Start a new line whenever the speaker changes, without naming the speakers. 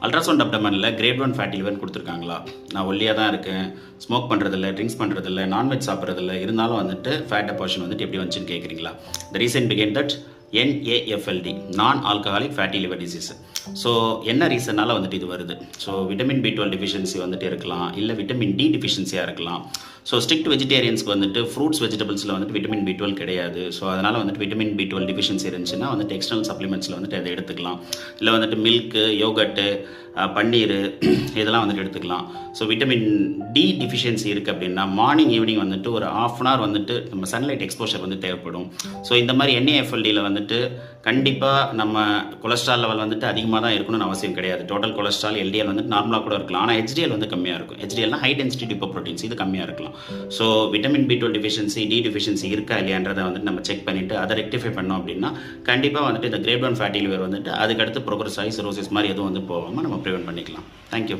Ultrasound அப்டமனில் great 1 fatty லிவர்னு கொடுத்துருக்காங்களா? நான் ஒல்லியாக தான் இருக்கேன், ஸ்மோக் பண்ணுறதில்ல, ட்ரிங்க்ஸ் பண்ணுறதில்ல, நான்வெஜ் சாப்பிட்றதில்ல, இருந்தாலும் வந்துட்டு ஃபேட் டெபாசிஷன் வந்துட்டு எப்படி வந்துச்சுன்னு கேட்குறீங்களா? த ரீசன் பிகைன் தட் NAFLD, நான் alcoholic fatty liver disease. So என்ன ரீசனால் வந்துட்டு இது வருது? ஸோ விட்டமின் B12 டிஃபிஷியன்சி வந்துட்டு இருக்கலாம், இல்லை விட்டமின் D டிஃபிஷியன்சியாக இருக்கலாம். ஸோ ஸ்ட்ரிக்ட் வெஜிடேரியன்ஸ்க்கு வந்துட்டு ஃப்ரூட்ஸ் வெஜிடபிள்ஸில் வந்துட்டு விட்டமின் B12 கிடையாது. ஸோ அதனால் வந்துட்டு விட்டமின் B12 டிஃபிஷியன்சி இருந்துச்சுன்னா வந்துட்டு எக்ஸ்டர்னல் சப்ளிமெண்ட்ஸில் வந்துட்டு அதை எடுத்துக்கலாம். இல்லை வந்துட்டு மில்க்கு, யோகட்டு, பன்னீர் இதெல்லாம் வந்துட்டு எடுத்துக்கலாம். ஸோ விட்டமின் D டிஃபிஷியன்சி இருக்குது அப்படின்னா மார்னிங் ஈவினிங் வந்துட்டு ஒரு ½ அன் ஹவர் வந்துட்டு நம்ம சன்லைட் எக்ஸ்போஷர் வந்து தேவைப்படும். ஸோ இந்த மாதிரி NAFLDயில் வந்துட்டு கண்டிப்பாக நம்ம கொலஸ்ட்ரால் லெவல் வந்துட்டு அதிகமாக தான் இருக்கணும்னு அவசியம் கிடையாது. டோட்டல் கொலஸ்ட்ரால் LDL வந்துட்டு நார்மலாக கூட இருக்கலாம், ஆனால் HDL வந்து கம்மியாக இருக்கும். HDLனா ஹை டென்சிட்டி லிப்போப்ரோட்டீன்ஸ், இது கம்மியாக இருக்கலாம். So vitamin B12 deficiency, D deficiency இருக்கா இல்லையான்றதை வந்துட்டு நம்ம செக் பண்ணிவிட்டு அதை ரெக்டிஃபை பண்ணோம் அப்படின்னா கண்டிப்பாக வந்துட்டு இந்த கிரேட் 1 ஃபேட்டி லிவர் வந்துட்டு அதுக்கடுத்து ப்ரோக்ரஸ் ஆகி சிரோசிஸ் மாதிரி எதுவும் வந்து போகாமல் நம்ம ப்ரிவென்ட் பண்ணிக்கலாம். தேங்க்யூ.